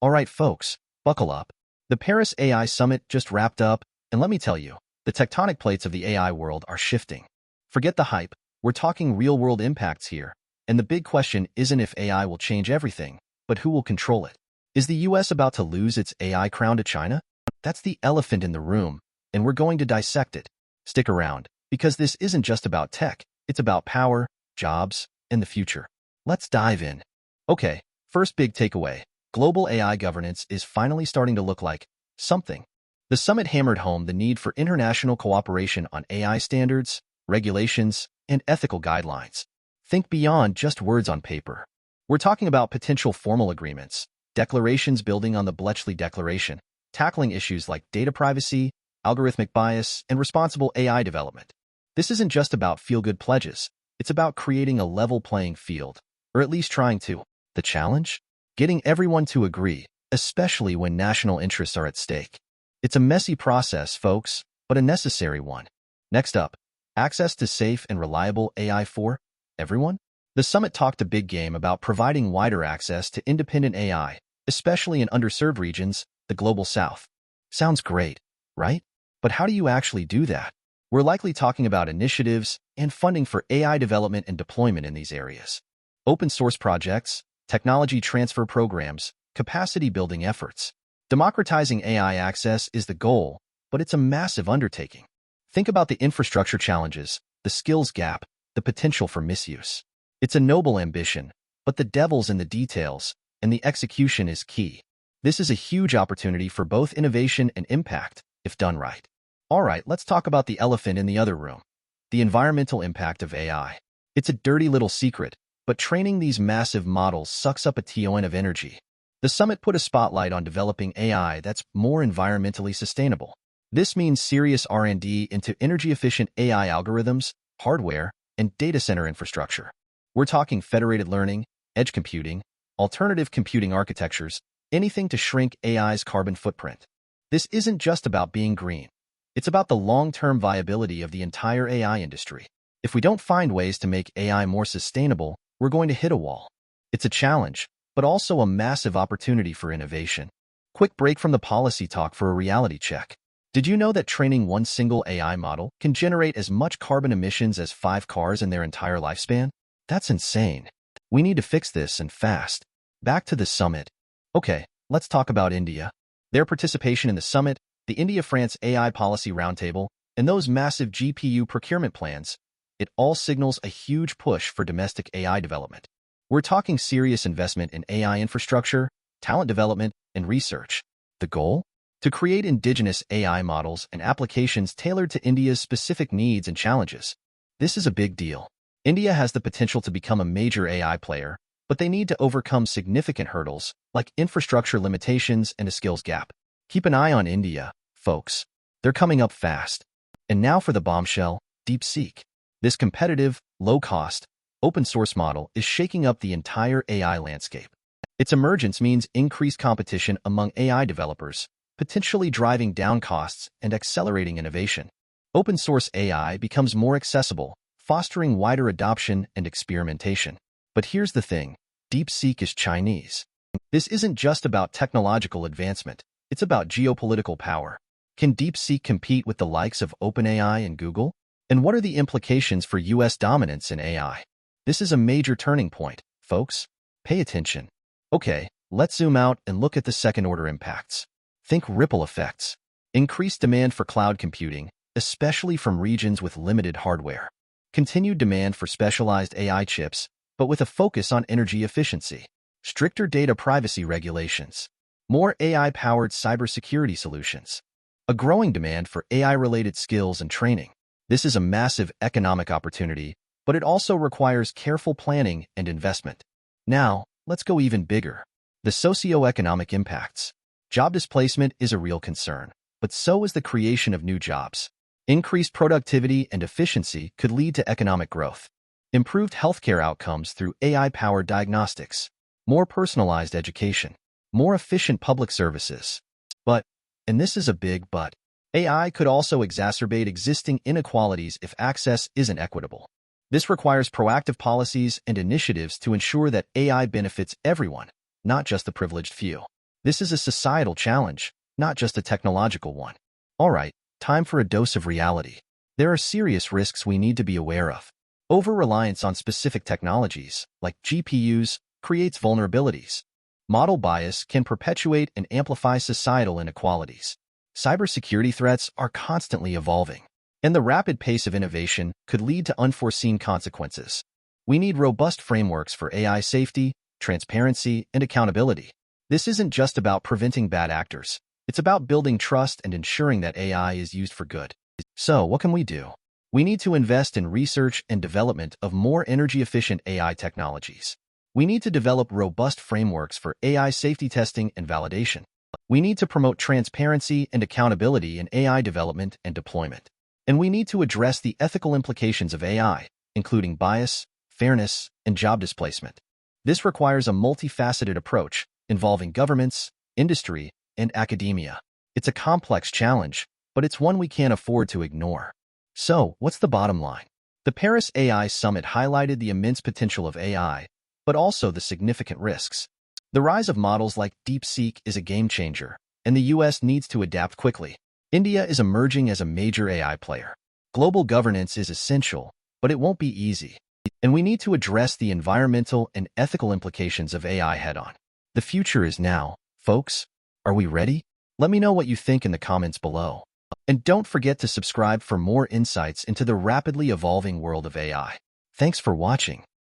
All right, folks, buckle up. The Paris AI Summit just wrapped up, and let me tell you, the tectonic plates of the AI world are shifting. Forget the hype, we're talking real-world impacts here, and the big question isn't if AI will change everything, but who will control it. Is the US about to lose its AI crown to China? That's the elephant in the room, and we're going to dissect it. Stick around, because this isn't just about tech, it's about power, jobs, and the future. Let's dive in. Okay, first big takeaway. Global AI governance is finally starting to look like something. The summit hammered home the need for international cooperation on AI standards, regulations, and ethical guidelines. Think beyond just words on paper. We're talking about potential formal agreements, declarations building on the Bletchley Declaration, tackling issues like data privacy, algorithmic bias, and responsible AI development. This isn't just about feel-good pledges. It's about creating a level playing field, or at least trying to. The challenge? Getting everyone to agree, especially when national interests are at stake. It's a messy process, folks, but a necessary one. Next up, access to safe and reliable AI for everyone? The summit talked a big game about providing wider access to independent AI, especially in underserved regions, the Global South. Sounds great, right? But how do you actually do that? We're likely talking about initiatives and funding for AI development and deployment in these areas. Open source projects, technology transfer programs, capacity building efforts. Democratizing AI access is the goal, but it's a massive undertaking. Think about the infrastructure challenges, the skills gap, the potential for misuse. It's a noble ambition, but the devil's in the details, and the execution is key. This is a huge opportunity for both innovation and impact, if done right. All right, let's talk about the elephant in the other room, the environmental impact of AI. It's a dirty little secret, but training these massive models sucks up a ton of energy. The summit put a spotlight on developing AI that's more environmentally sustainable. This means serious R&D into energy-efficient AI algorithms, hardware, and data center infrastructure. We're talking federated learning, edge computing, alternative computing architectures, anything to shrink AI's carbon footprint. This isn't just about being green. It's about the long-term viability of the entire AI industry. If we don't find ways to make AI more sustainable, we're going to hit a wall. It's a challenge, but also a massive opportunity for innovation. Quick break from the policy talk for a reality check. Did you know that training one single AI model can generate as much carbon emissions as 5 cars in their entire lifespan? That's insane. We need to fix this and fast. Back to the summit. Okay, let's talk about India. Their participation in the summit, the India-France AI Policy Roundtable, and those massive GPU procurement plans, it all signals a huge push for domestic AI development. We're talking serious investment in AI infrastructure, talent development, and research. The goal? To create indigenous AI models and applications tailored to India's specific needs and challenges. This is a big deal. India has the potential to become a major AI player, but they need to overcome significant hurdles like infrastructure limitations and a skills gap. Keep an eye on India, folks. They're coming up fast. And now for the bombshell, DeepSeek. This competitive, low-cost, open-source model is shaking up the entire AI landscape. Its emergence means increased competition among AI developers, potentially driving down costs and accelerating innovation. Open-source AI becomes more accessible, fostering wider adoption and experimentation. But here's the thing, DeepSeek is Chinese. This isn't just about technological advancement, it's about geopolitical power. Can DeepSeek compete with the likes of OpenAI and Google? And what are the implications for US dominance in AI? This is a major turning point, folks. Pay attention. Okay, let's zoom out and look at the second-order impacts. Think ripple effects. Increased demand for cloud computing, especially from regions with limited hardware. Continued demand for specialized AI chips, but with a focus on energy efficiency. Stricter data privacy regulations. More AI-powered cybersecurity solutions. A growing demand for AI-related skills and training. This is a massive economic opportunity, but it also requires careful planning and investment. Now, let's go even bigger. The socio-economic impacts. Job displacement is a real concern, but so is the creation of new jobs. Increased productivity and efficiency could lead to economic growth. Improved healthcare outcomes through AI-powered diagnostics. More personalized education. More efficient public services. But, and this is a big but, AI could also exacerbate existing inequalities if access isn't equitable. This requires proactive policies and initiatives to ensure that AI benefits everyone, not just the privileged few. This is a societal challenge, not just a technological one. All right, time for a dose of reality. There are serious risks we need to be aware of. Over-reliance on specific technologies, like GPUs, creates vulnerabilities. Model bias can perpetuate and amplify societal inequalities. Cybersecurity threats are constantly evolving, and the rapid pace of innovation could lead to unforeseen consequences. We need robust frameworks for AI safety, transparency, and accountability. This isn't just about preventing bad actors. It's about building trust and ensuring that AI is used for good. So, what can we do? We need to invest in research and development of more energy-efficient AI technologies. We need to develop robust frameworks for AI safety testing and validation. We need to promote transparency and accountability in AI development and deployment. And we need to address the ethical implications of AI, including bias, fairness, and job displacement. This requires a multifaceted approach involving governments, industry, and academia. It's a complex challenge, but it's one we can't afford to ignore. So, what's the bottom line? The Paris AI Summit highlighted the immense potential of AI, but also the significant risks. The rise of models like DeepSeek is a game changer, and the US needs to adapt quickly. India is emerging as a major AI player. Global governance is essential, but it won't be easy. And we need to address the environmental and ethical implications of AI head-on. The future is now, folks. Are we ready? Let me know what you think in the comments below. And don't forget to subscribe for more insights into the rapidly evolving world of AI. Thanks for watching.